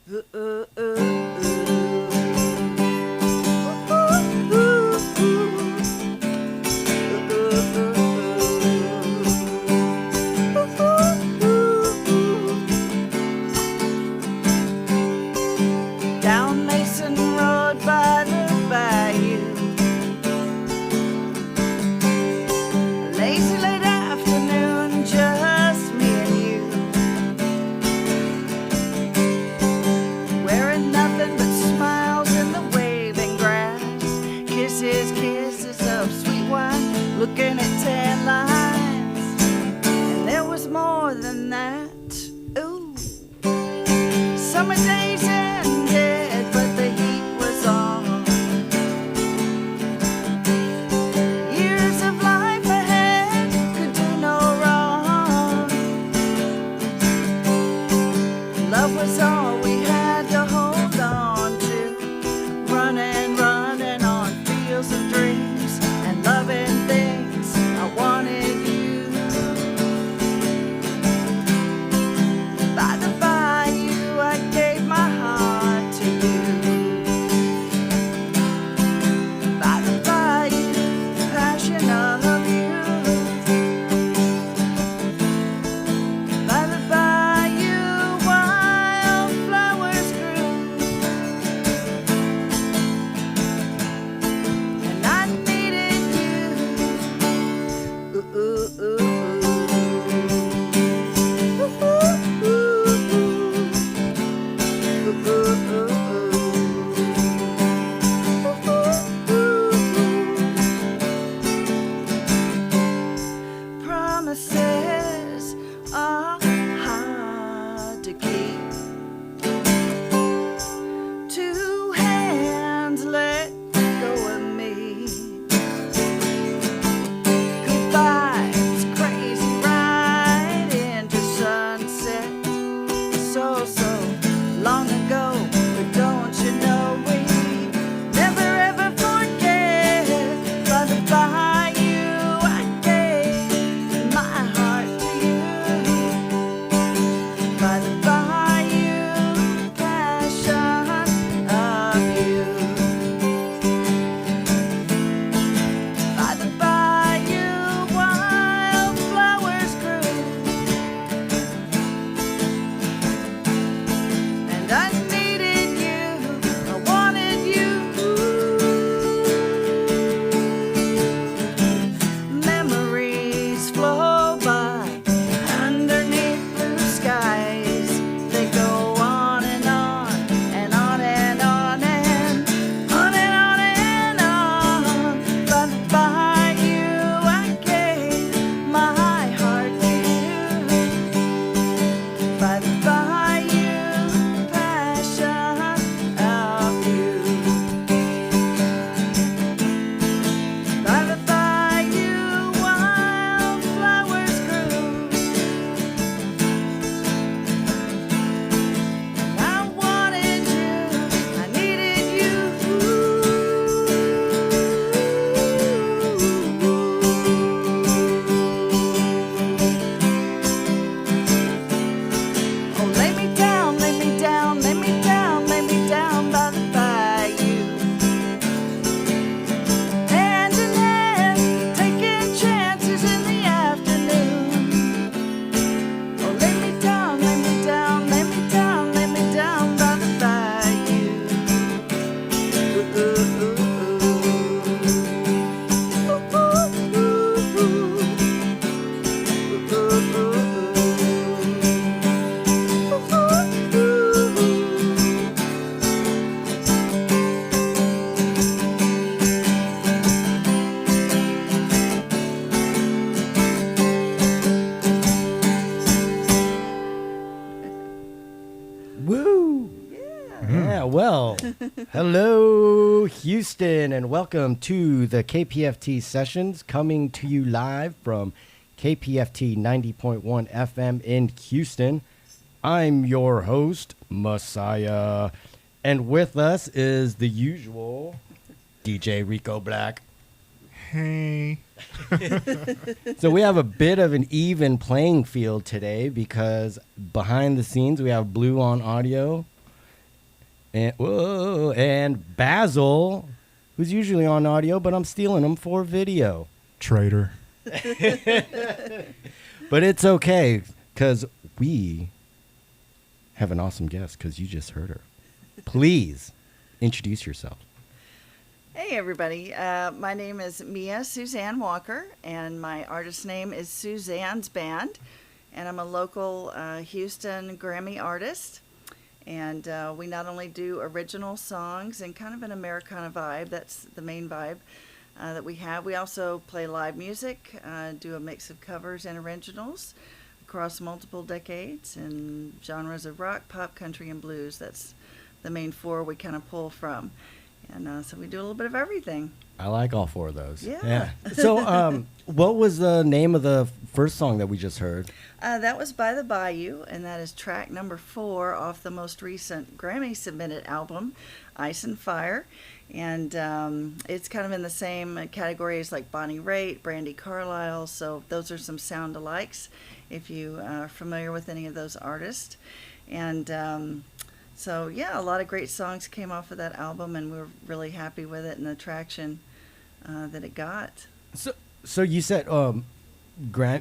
Down Mason Road by the bayou, a lazy late afternoon, just me and you, wearing nothing but smiles in the waving grass, kisses, kisses of sweet wine, looking at tan lines, and there was more than that. Ooh, summer days ended, but the heat was on. Years of life ahead could do no wrong. Love was all we had to hold on to, running, running on fields of dreams and loving things. I wanted you. By the bayou, I gave my heart to you. By the bayou, passion of you. By the bayou, wildflowers grew, and I needed you. Ooh, ooh, ooh, ooh. Ooh, ooh, ooh, ooh. Ooh, ooh, ooh, ooh. Promises are hard to keep. Two hands let go of me. Goodbye, it's crazy right into sunset. So long ago, but don't you know we never ever forget. By the bayou, I gave my heart to you. By the bayou, passion of you. By the bayou, wildflowers grew, and I needed you, I wanted you. Memories flow by underneath blue skies. They go on and on and on and on and on and on and on. By the bayou, I gave my heart to you. By the bayou, passion of you. By the bayou, wildflowers grew, and I wanted you, I needed you. Oh, lay me down, lay me down, lay me down, lay me down by the bayou. Hand in hand, taking chances in the afternoon. Oh, lay me down, lay me down, lay me down, lay me down by the bayou. Ooh, ooh, ooh, ooh. Ooh, ooh, ooh, ooh. Ooh, ooh, ooh, ooh. Woo! Yeah, well, hello, Houston, and welcome to the KPFT Sessions, coming to you live from KPFT 90.1 FM in Houston. I'm your host, Messiah, and with us is the usual DJ Rico Black. Hey. So we have a bit of an even playing field today because behind the scenes we have Blue on audio and Basil, who's usually on audio, but I'm stealing him for video. Traitor. But it's okay, because we have an awesome guest, because you just heard her. Please introduce yourself. Hey, everybody. My name is Mia Suzanne Walker, and my artist name is Suzanne's Band. And I'm a local Houston Grammy artist. And we not only do original songs and kind of an Americana vibe, that's the main vibe that we have. We also play live music, do a mix of covers and originals across multiple decades and genres of rock, pop, country, and blues. That's the main four we kind of pull from. And so we do a little bit of everything. I like all four of those. Yeah. So what was the name of the first song that we just heard? That was By the Bayou, and that is track number 4 off the most recent Grammy-submitted album, Ice and Fire. And it's kind of in the same category as like Bonnie Raitt, Brandi, Carlile. So those are some sound-alikes if you are familiar with any of those artists. And so, yeah, a lot of great songs came off of that album, and we're really happy with it and the traction that it got. So you said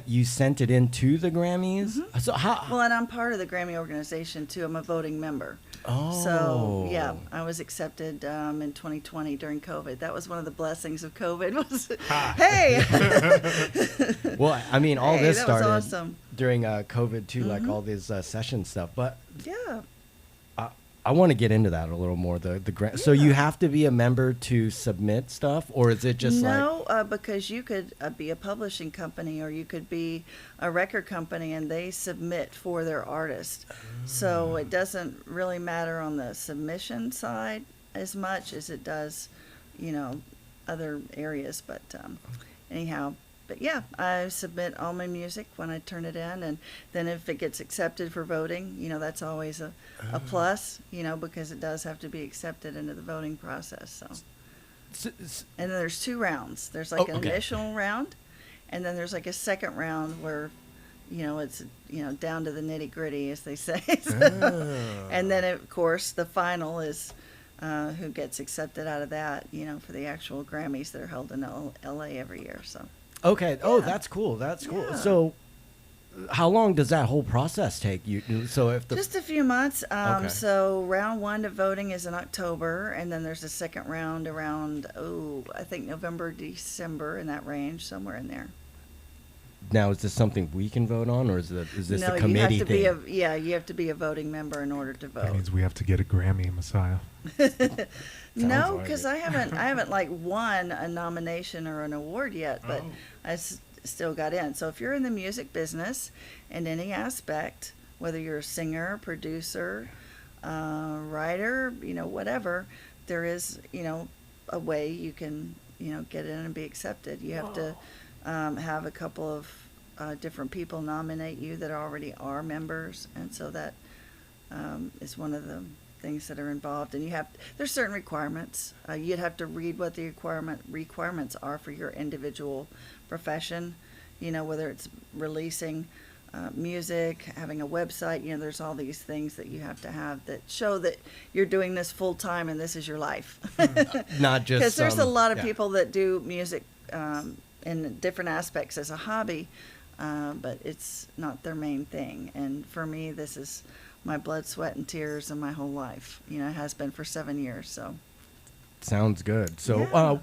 you sent it into the Grammys? Mm-hmm. So how? Well, and I'm part of the Grammy organization, too. I'm a voting member. Oh. So, yeah, I was accepted in 2020 during COVID. That was one of the blessings of COVID was, hey! Well, I mean, all this that started was awesome. during COVID, too, like all this session stuff. But Yeah. I want to get into that a little more. So you have to be a member to submit stuff, or is it just No, because you could be a publishing company, or you could be a record company, and they submit for their artist. So it doesn't really matter on the submission side as much as it does, other areas. But anyhow. But yeah, I submit all my music when I turn it in, and then if it gets accepted for voting, that's always a plus, because it does have to be accepted into the voting process. So, and then there's 2 rounds. There's like an initial round, and then there's like a second round where, it's down to the nitty gritty, as they say. And then of course the final is who gets accepted out of that, for the actual Grammys that are held in L.A. every year. So. Okay. Yeah. Oh, that's cool. That's cool. Yeah. So, how long does that whole process take? So if Just a few months. Okay. So round 1 to voting is in October, and then there's a second round around I think November, December, in that range, somewhere in there. Now, is this something we can vote on, or is this No, a committee you have to thing? you have to be a voting member in order to That vote. means we have to get a Grammy, Messiah. No, like because it. I haven't like won a nomination or an award yet, but I still got in. So if you're in the music business in any aspect, whether you're a singer, producer, writer, whatever, there is a way you can get in and be accepted. You have to have a couple of different people nominate you that already are members, and so that is one of the things that are involved. And there's certain requirements. You'd have to read what the requirements are for your individual profession, whether it's releasing music, having a website, there's all these things that you have to have that show that you're doing this full time and this is your life. Not just because there's a lot of yeah. people that do music in different aspects as a hobby, but it's not their main thing. And for me, this is my blood, sweat, and tears and my whole life. It has been for 7 years. So Sounds good. So, Yeah.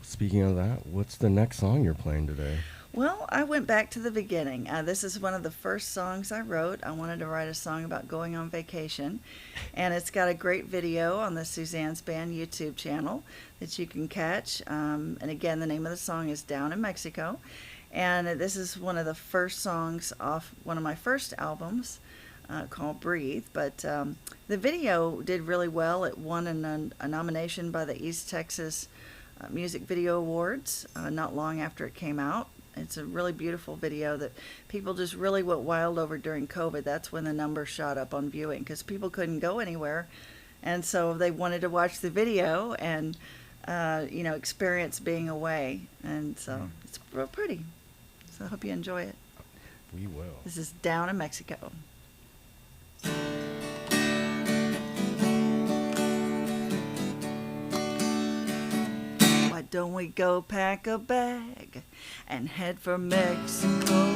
speaking of that, what's the next song you're playing today? Well, I went back to the beginning. This is one of the first songs I wrote. I wanted to write a song about going on vacation, and it's got a great video on the Suzanne's Band YouTube channel that you can catch. And again, the name of the song is Down in Mexico, and this is one of the first songs off one of my first albums called Breathe. But the video did really well. It won a nomination by the East Texas Music Video Awards not long after it came out. It's a really beautiful video that people just really went wild over during COVID. That's when the numbers shot up on viewing because people couldn't go anywhere. And so they wanted to watch the video and, experience being away. And so it's real pretty. So I hope you enjoy it. We will. This is Down in Mexico. don't we go pack a bag and head for Mexico?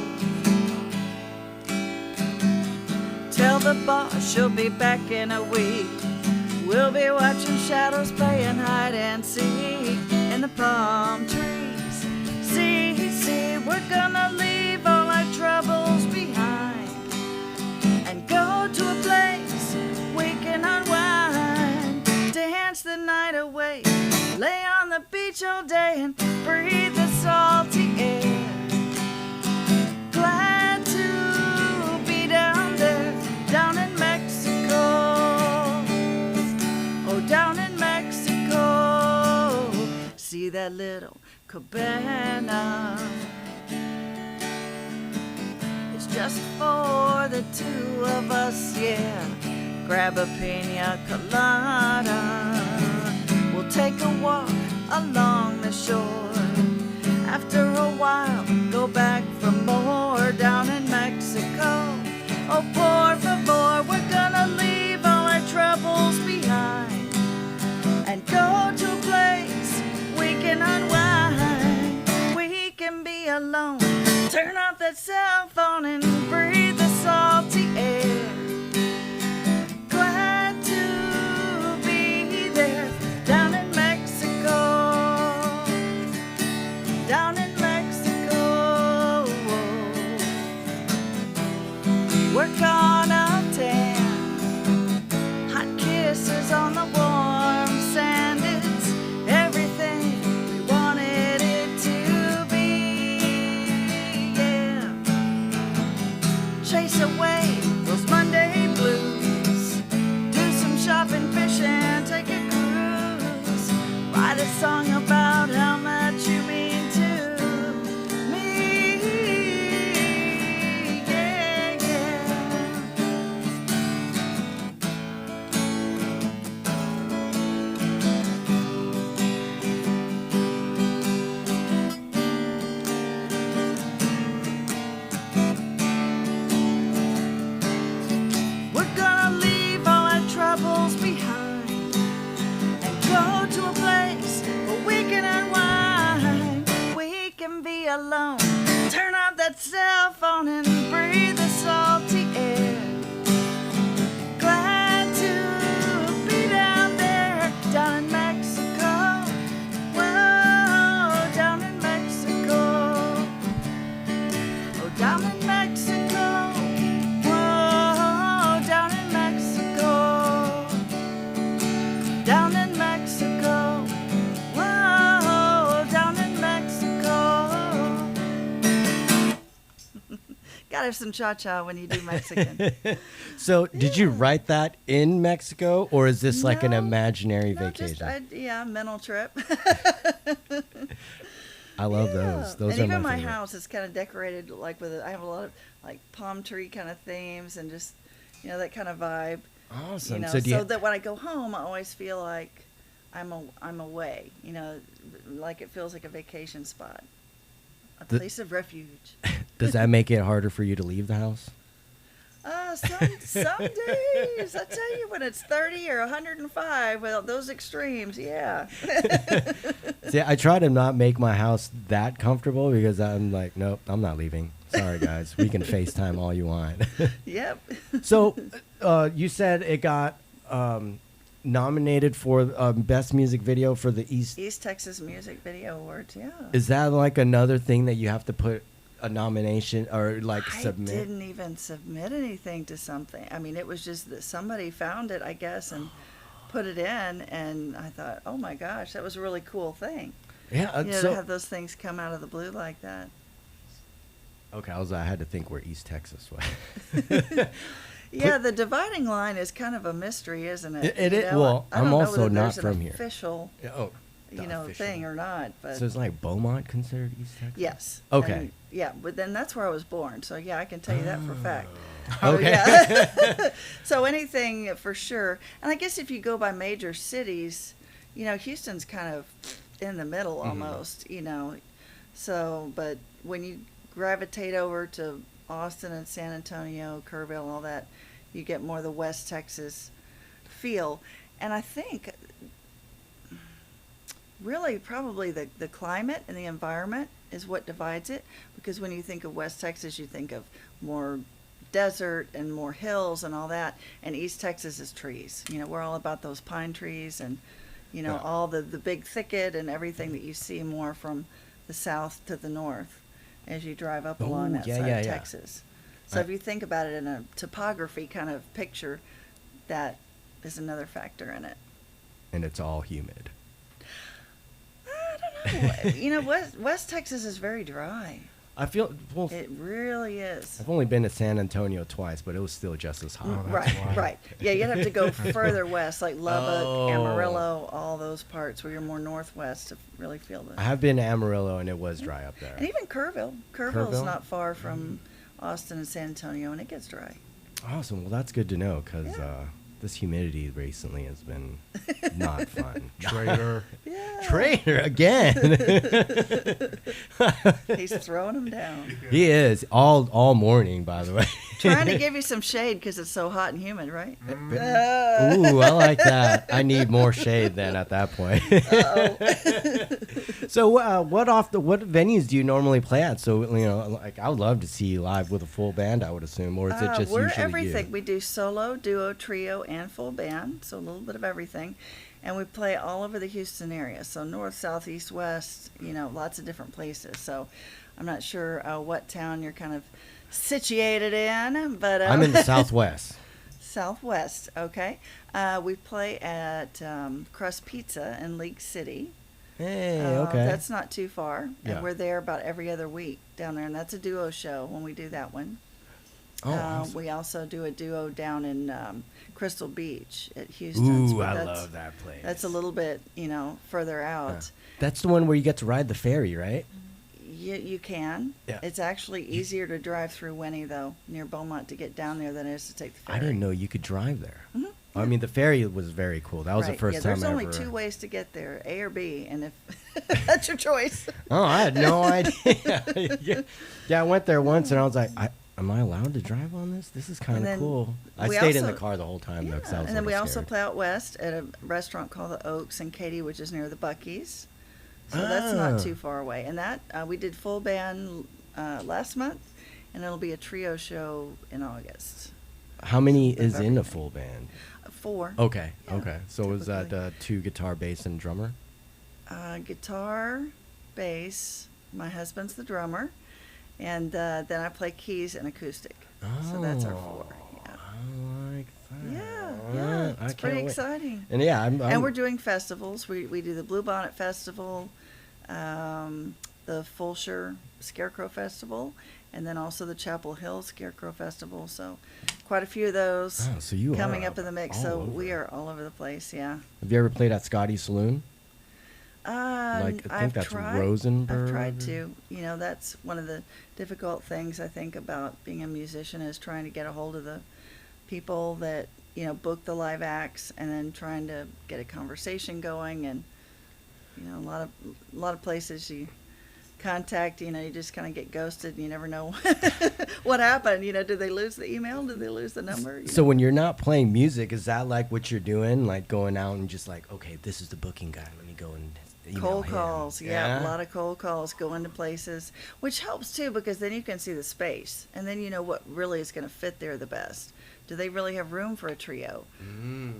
Tell the boss she'll be back in a week. We'll be watching shadows playing hide and seek in the palm trees. See, we're gonna leave all our troubles behind and go to a place we can unwind, dance the night away, lay on the beach all day and breathe the salty air. Glad to be down there, down in Mexico. Oh, down in Mexico. See that little cabana. It's just for the two of us, yeah. Grab a pina colada. We'll take a walk along the shore. After a while, go back for more down in Mexico. Oh, por favor, we're gonna leave all our troubles behind and go to a place we can unwind. We can be alone. Turn off that cell phone and breathe the salty air. Glad to be there down in Mexico. Down in Mexico. Work on a tan. Hot kisses on the warm sand. It's everything we wanted it to be. Yeah. Chase away those Monday blues. Do some shopping, fishing, take a cruise. Write a song about how much you mean to me. Yeah, yeah. We're gonna leave all our troubles behind and go to a place where we can unwind. We can be alone. Turn off that cell phone and breathe the salty air. Glad to be down there, down in Mexico. Whoa, down in Mexico. Oh, down in Mexico. Whoa, down in Mexico. Down in Mexico. Whoa, down in Mexico. Gotta have some cha-cha when you do Mexican. So, did you write that in Mexico, or is this like an No, imaginary No, vacation? yeah, mental trip. I love those. Those and are even my my favorite. house is kind of decorated like with I have a lot of like palm tree kind of themes and just that kind of vibe. Awesome. So, So, do you, that when I go home, I always feel like I'm away. Like it feels like a vacation spot, a The- place of refuge. does that make it harder for you to leave the house? Some days, I tell you, when it's 30 or 105, well, those extremes, yeah. See, I try to not make my house that comfortable because I'm like, nope, I'm not leaving. Sorry, guys. We can FaceTime all you want. Yep. So, you said it got nominated for Best Music Video for the East. East Texas Music Video Awards, yeah. Is that like another thing that you have to put a nomination or like submit? I didn't even submit anything to something. I mean, it was just that somebody found it, I guess, and put it in, and I thought, oh my gosh, that was a really cool thing. Yeah. To have those things come out of the blue like that. Okay, I had to think where East Texas was. Yeah, the dividing line is kind of a mystery, isn't it? It is. Well, I don't I'm know also whether not there's from an here. official, Oh, the official. thing or not, but So it's like Beaumont considered East Texas? yes. Okay. And, yeah, but then that's where I was born, so yeah, I can tell you that for a fact. Okay. Yeah. So anything for sure. And I guess if you go by major cities, Houston's kind of in the middle almost, So, but when you gravitate over to Austin and San Antonio, Kerrville, and all that, you get more the West Texas feel. And I think really probably the climate and the environment is what divides it, because when you think of West Texas, you think of more desert and more hills and all that, and East Texas is trees. We're all about those pine trees and all the big thicket and everything that you see more from the south to the north as you drive up along that side of Texas. So if you think about it in a topography kind of picture, that is another factor in it. And it's all humid. I don't know. West Texas is very dry. I feel it really is. I've only been to San Antonio twice, but it was still just as hot. Right. Yeah, you'd have to go further west, like Lubbock, Amarillo, all those parts where you're more northwest to really feel the. I have been to Amarillo, and it was dry up there. And even Kerrville. Kerrville's not far from Austin and San Antonio, and it gets dry. Awesome. Well, that's good to know, because this humidity recently has been not fun. Traitor. Traitor again. He's throwing them down. He is all morning, by the way. Trying to give you some shade because it's so hot and humid, right? Ooh, I like that. I need more shade then at that point. So, what venues do you normally play at? So, like I would love to see you live with a full band, I would assume, or is it just we're usually everything. you? We do solo, duo, trio, and full band, so a little bit of everything. And we play all over the Houston area, so north, south, east, west, lots of different places. So I'm not sure what town you're kind of situated in, but I'm in the southwest. Southwest, okay. We play at Crust Pizza in League City. Hey, okay. That's not too far, and Yeah. we're there about every other week down there, and that's a duo show when we do that one. Oh, awesome. We also do a duo down in Crystal Beach at Houston. Ooh, I love that place. That's a little bit, further out. That's the one where you get to ride the ferry, right? You can. Yeah. It's actually easier to drive through Winnie, though, near Beaumont, to get down there than it is to take the ferry. I didn't know you could drive there. Mm-hmm. I mean, the ferry was very cool. That was the first time I ever... There's only two ways to get there, A or B, and if that's your choice. Oh, I had no idea. Yeah, I went there once, and I was like, am I allowed to drive on this? This is kind of cool. I stayed in the car the whole time, though, because I was and then we also scared. play out west at a restaurant called the Oaks in Katy, which is near the Buc-ee's. So that's not too far away. And that we did full band last month, and it'll be a trio show in August. How many is in a full band? 4. Okay, Yeah, okay. So is that 2 guitar, bass, and drummer? Guitar, bass. My husband's the drummer, and then I play keys and acoustic. So that's our 4. Yeah. I like that. Yeah. It's pretty exciting. And yeah, and we're doing festivals. We do the Blue Bonnet Festival, the Fulshire Scarecrow Festival, and then also the Chapel Hill Scarecrow Festival. So quite a few of those so you coming are up in the mix. all So over. we are all over the place, yeah. Have you ever played at Scotty's Saloon? I think I've that's tried. Rosenberg. I've tried to. That's one of the difficult things I think about being a musician is trying to get a hold of the people that book the live acts, and then trying to get a conversation going. And a lot of places you contact, you just kind of get ghosted, and you never know what happened. Did they lose the email? Did they lose the number? So when you're not playing music, is that like what you're doing? Like going out and just like, okay, this is the booking guy. Let me go and email cold him. calls, yeah, a lot of cold calls, go into places, which helps too, because then you can see the space, and then you know what really is going to fit there the best. Do they really have room for a trio?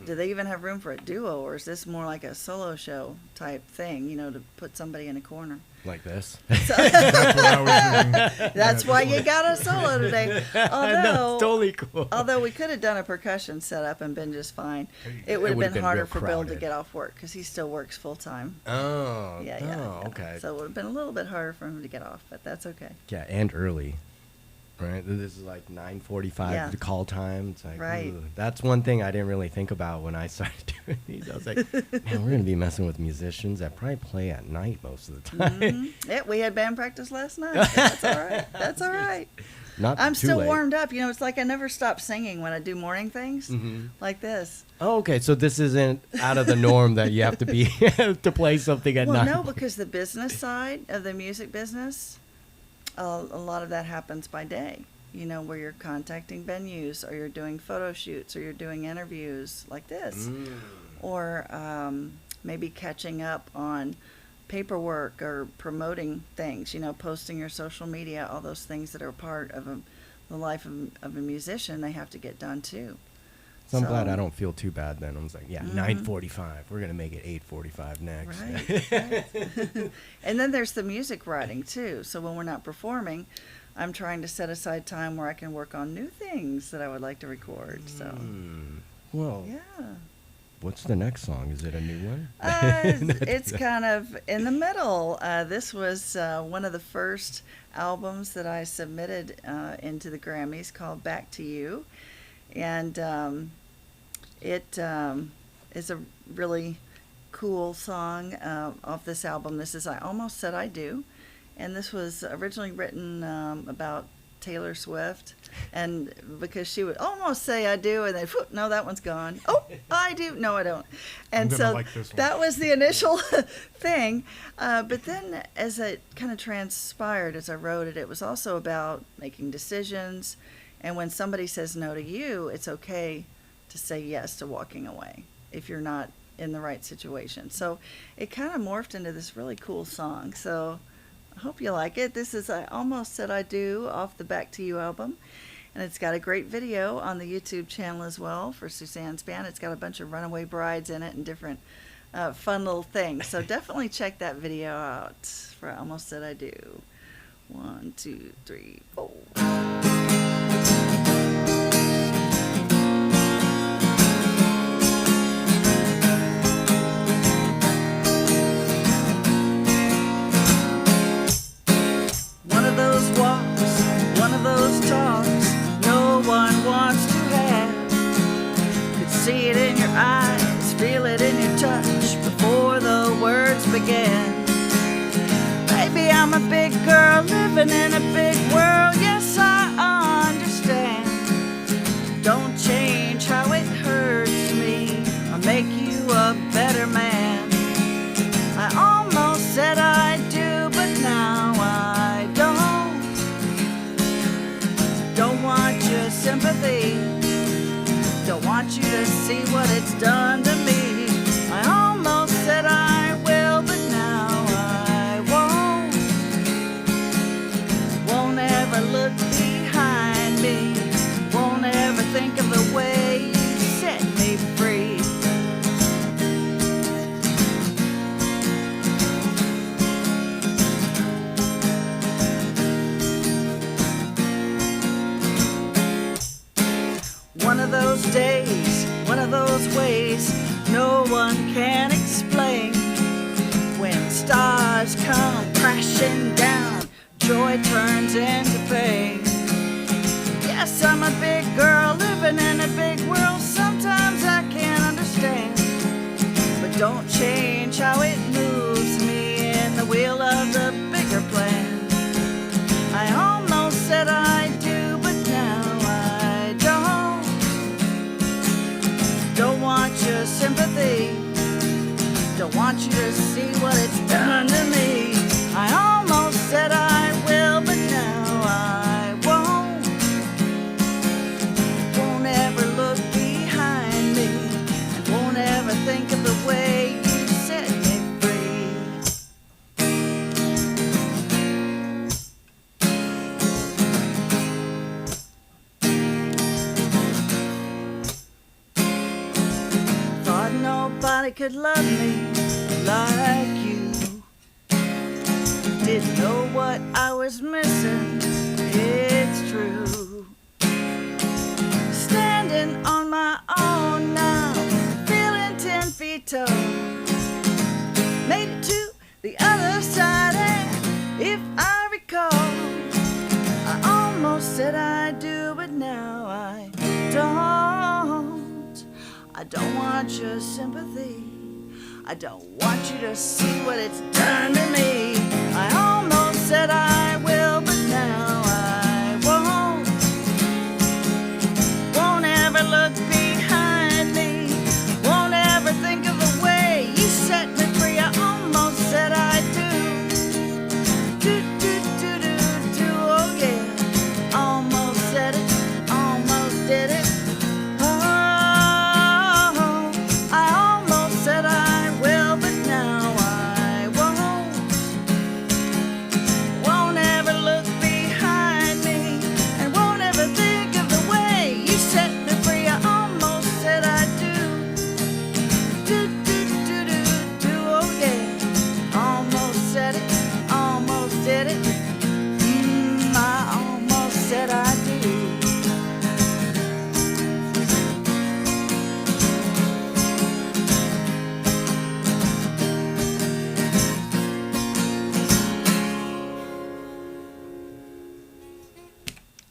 Do they even have room for a duo, or is this more like a solo show type thing, to put somebody in a corner? Like this. That's what I was doing. That's why you got a solo today. That's totally cool. Although we could have done a percussion setup and been just fine. It would have would've been been harder real for Bill to crowded. get off work, because he still works full time. Oh. Yeah. Okay. So it would have been a little bit harder for him to get off, but that's okay. Yeah, and early. Right, this is like 9:45 Yeah. the call time. It's like, Right. ooh. That's one thing I didn't really think about when I started doing these. I was like, man, we're gonna be messing with musicians that probably play at night most of the time. Yeah, we had band practice last night. That's all right. That's all right. Not I'm too still late. warmed up. It's like I never stop singing when I do morning things like this. Oh, okay, so this isn't out of the norm that you have to be to play something at Well, night. no, because the business side of the music business, a lot of that happens by day. Where you're contacting venues, or you're doing photo shoots, or you're doing interviews like this. Or maybe catching up on paperwork or promoting things, posting your social media, all those things that are part of the life of a musician, they have to get done too. So I'm glad I don't feel too bad then. I was like, 9:45. We're going to make it 8:45 next. Right. And then there's the music writing too. So when we're not performing, I'm trying to set aside time where I can work on new things that I would like to record. So, well, yeah. What's the next song? Is it a new one? It's kind of in the middle. This was one of the first albums that I submitted into the Grammys, called Back to You. And it is a really cool song off this album. This is I Almost Said I Do. And this was originally written about Taylor Swift. And because she would almost say I do, and then, no, that one's gone. Oh, I do. No, I don't. And so like that was the initial thing. But then as it kind of transpired, as I wrote it, it was also about making decisions. And when somebody says no to you, it's okay to say yes to walking away if you're not in the right situation. So it kind of morphed into this really cool song. So I hope you like it. This is I Almost Said I Do off the Back to You album. And it's got a great video on the YouTube channel as well for Suzanne's band. It's got a bunch of runaway brides in it and different fun little things. So definitely check that video out for I Almost Said I Do. 1, 2, 3, 4. One of those walks, one of those talks no one wants to have. Could see it in your eyes, feel it in your touch before the words began. Baby, I'm a big girl living in a big world. Yes, I understand. Don't change how it hurts me or make you a better man. I almost said I do, but now I don't want your sympathy. Don't want you to see what it's done to me. I almost said I will, but now I won't ever look behind me. Won't ever think of the way you set me free. One of those days, one of those ways no one can explain. When stars come crashing down, joy turns into pain. Yes, I'm a big girl living in a big world. Sometimes I can't understand, but don't change how it moves me in the wheel of the bigger plan. I almost said I do, but now I don't want your sympathy. Don't want you to see what it's done to me. I almost said I will, but now I won't ever look behind me, and won't ever think of the way you set me free. Thought nobody could love me like you. Didn't know what I was missing, it's true. Standing on my own now, feeling 10 feet tall. Made it to the other side, and if I recall, I almost said I do, but now I don't want your sympathy. I don't want you to see what it's done to me. I almost said I will, but now I won't ever look behind me. Won't ever think of the way you set me free. I almost said I do. Do, do, do, do, do, oh yeah. Almost said it, almost did it. Oh, I almost said I will,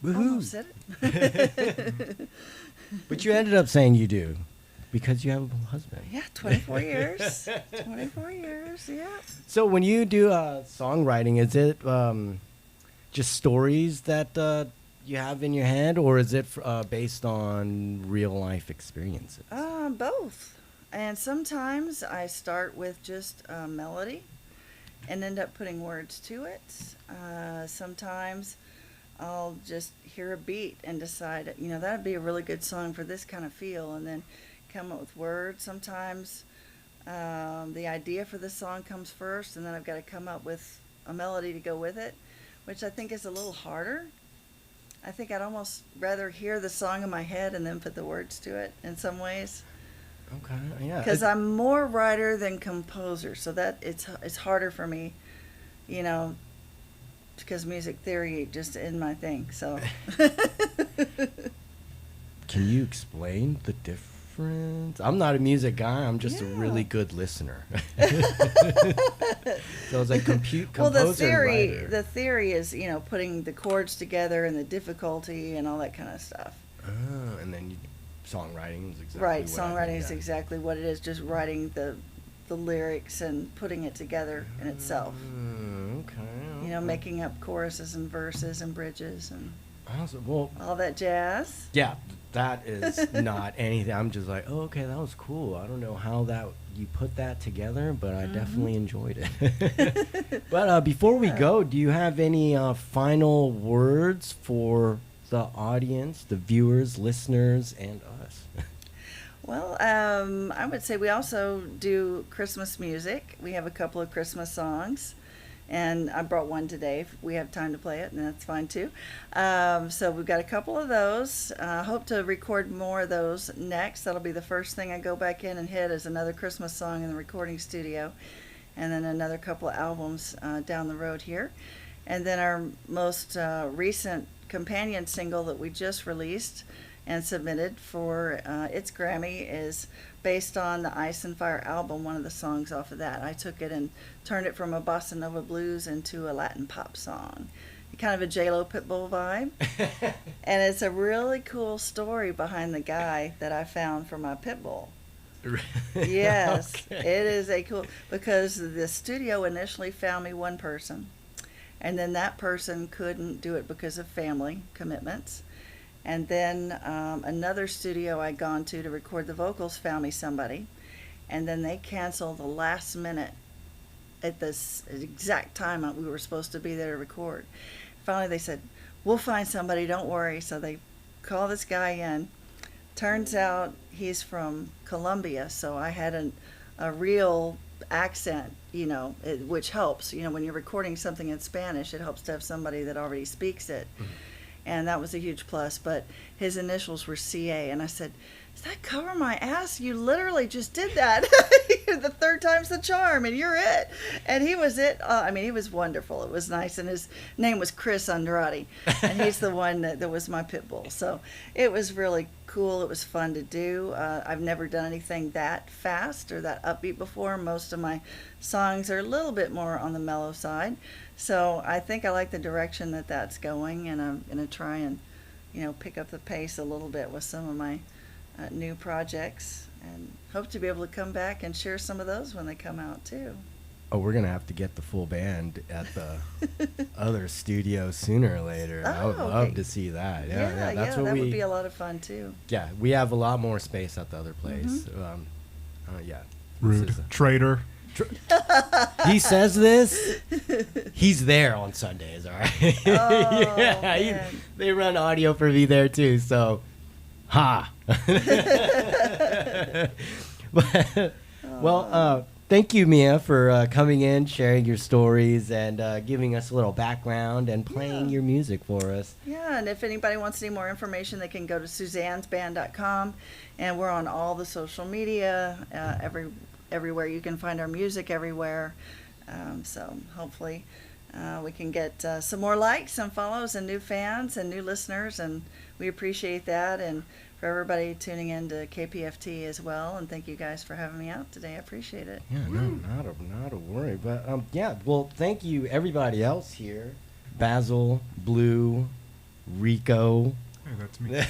Woohoo. Almost said it. But you ended up saying you do because you have a husband. Yeah, 24 years. 24 years, yeah. So when you do songwriting, is it just stories that you have in your head, or is it based on real life experiences? Both. And sometimes I start with just a melody and end up putting words to it. Sometimes I'll just hear a beat and decide, that'd be a really good song for this kind of feel, and then come up with words. Sometimes the idea for the song comes first, and then I've got to come up with a melody to go with it, which I think is a little harder. I think I'd almost rather hear the song in my head and then put the words to it in some ways. Okay, yeah. Because I'm more writer than composer, so that it's harder for me, because music theory just isn't my thing. So, can you explain the difference? I'm not a music guy. I'm just a really good listener. So it's like composer well, the and writer. the theory is putting the chords together and the difficulty and all that kind of stuff. Oh, and then songwriting is exactly Right, what songwriting is exactly what it is. Just writing the lyrics and putting it together in itself. Okay. Making up choruses and verses and bridges and Awesome. Well, all that jazz. yeah, that is not anything. I'm just like, oh, okay, that was cool. I don't know how you put that together, but I definitely enjoyed it. But before we go, do you have any final words for the audience, the viewers, listeners, and us? Well, I would say we also do Christmas music. We have a couple of Christmas songs, and I brought one today if we have time to play it, and that's fine too. So we've got a couple of those. Hope to record more of those next. That'll be the first thing I go back in and hit is another Christmas song in the recording studio, and then another couple of albums down the road here. And then our most recent companion single that we just released and submitted for its Grammy is based on the Ice and Fire album, one of the songs off of that. I took it and turned it from a bossa nova blues into a Latin pop song. Kind of a J-Lo Pitbull vibe. And it's a really cool story behind the guy that I found for my Pitbull. Yes, Okay. It is a cool, because the studio initially found me one person, and then that person couldn't do it because of family commitments. And then another studio I'd gone to record the vocals found me somebody, and then they canceled the last minute at this exact time we were supposed to be there to record. Finally they said, we'll find somebody, don't worry. So they call this guy in. Turns out he's from Colombia, so I had a real accent, which helps. When you're recording something in Spanish, it helps to have somebody that already speaks it. And that was a huge plus. But his initials were CA, and I said, does that cover my ass? You literally just did that. The third time's the charm, and you're it. And he was it. He was wonderful. It was nice. And his name was Chris Andrade, and he's the one that was my pit bull. So it was really cool. It was fun to do. I've never done anything that fast or that upbeat before. Most of my songs are a little bit more on the mellow side. So I think I like the direction that that's going, and I'm going to try and, pick up the pace a little bit with some of my new projects, and hope to be able to come back and share some of those when they come out too. Oh, we're going to have to get the full band at the other studio sooner or later. I would love to see that. Yeah, that's what that would be a lot of fun too. Yeah, we have a lot more space at the other place. Yeah. Rude. Traitor. He says this. He's there on Sundays, all right? Oh, yeah, they run audio for me there too, so ha. Well, thank you, Mia, for coming in, sharing your stories, and giving us a little background and playing your music for us. Yeah, and if anybody wants any more information, they can go to Suzanne'sBand.com, and we're on all the social media, everywhere. You can find our music everywhere. So hopefully we can get some more likes, some follows, and new fans and new listeners, and we appreciate that. And for everybody tuning in to KPFT as well, and thank you guys for having me out today. I appreciate it. Yeah, not a worry. But well, thank you everybody else here. Basil, Blue, Rico, Hey, that's me.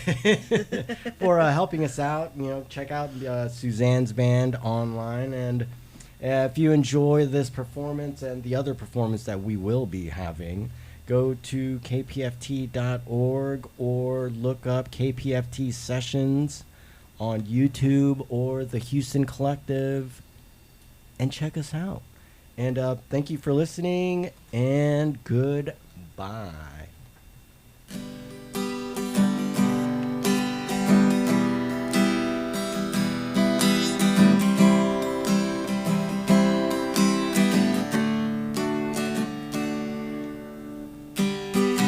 for helping us out. Check out Suzanne's band online, and if you enjoy this performance and the other performance that we will be having, go to kpft.org or look up KPFT Sessions on YouTube or the Houston Collective and check us out. And thank you for listening, and goodbye.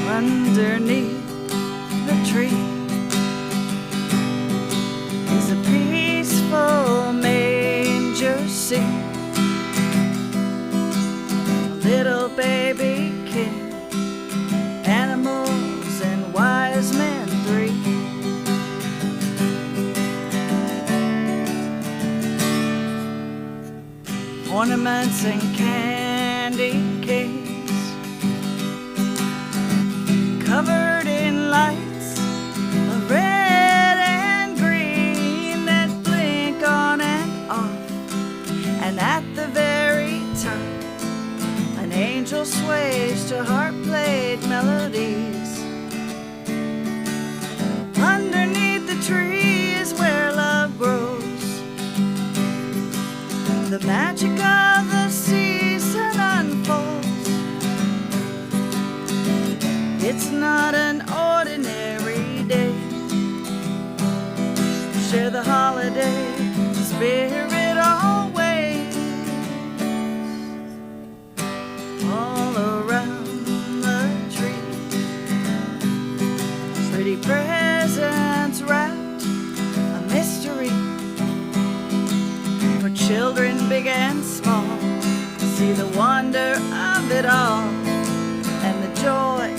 Underneath the tree is a peaceful manger scene. A little baby kid, animals and wise men three. Ornaments and candy canes covered in lights of red and green that blink on and off. And at the very top, an angel sways to heart-played melodies. Underneath the tree is where love grows. The magic of the season unfolds. It's not an ordinary day. Share the holiday spirit always. All around the tree, pretty presents wrapped, a mystery for children big and small. See the wonder of it all and the joy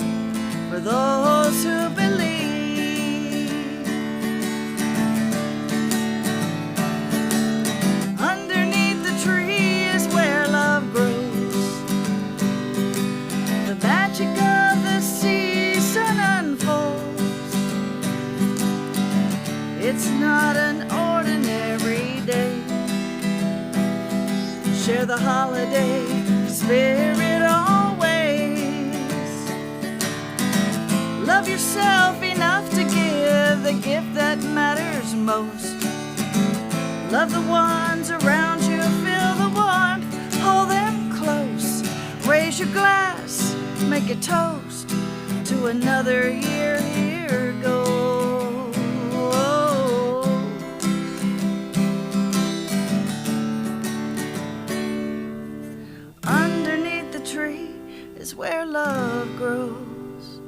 for those who believe. Underneath the tree is where love grows. The magic of the season unfolds. It's not an ordinary day. Share the holiday spirit always. Love yourself enough to give the gift that matters most. Love the ones around you, feel the warmth, hold them close. Raise your glass, make a toast to another year, here goes. Underneath the tree is where love grows.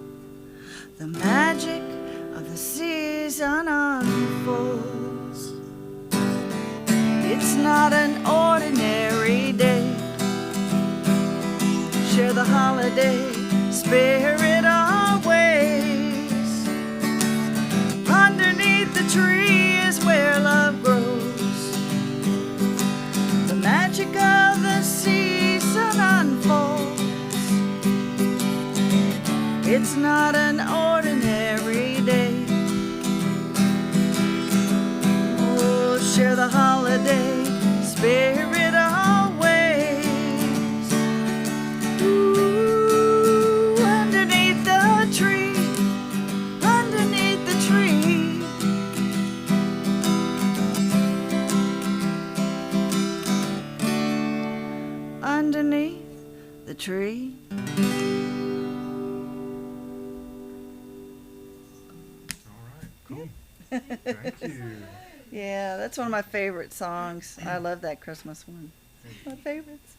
The magic of the season unfolds. It's not an ordinary day. Share the holiday spirit always. Underneath the tree is where love grows. The magic of the season unfolds. It's not an ordinary day. Oh, share the holiday spirit always. Ooh, underneath the tree, underneath the tree. Underneath the tree. Thank you. Yeah, that's one of my favorite songs. I love that Christmas one. My favorites.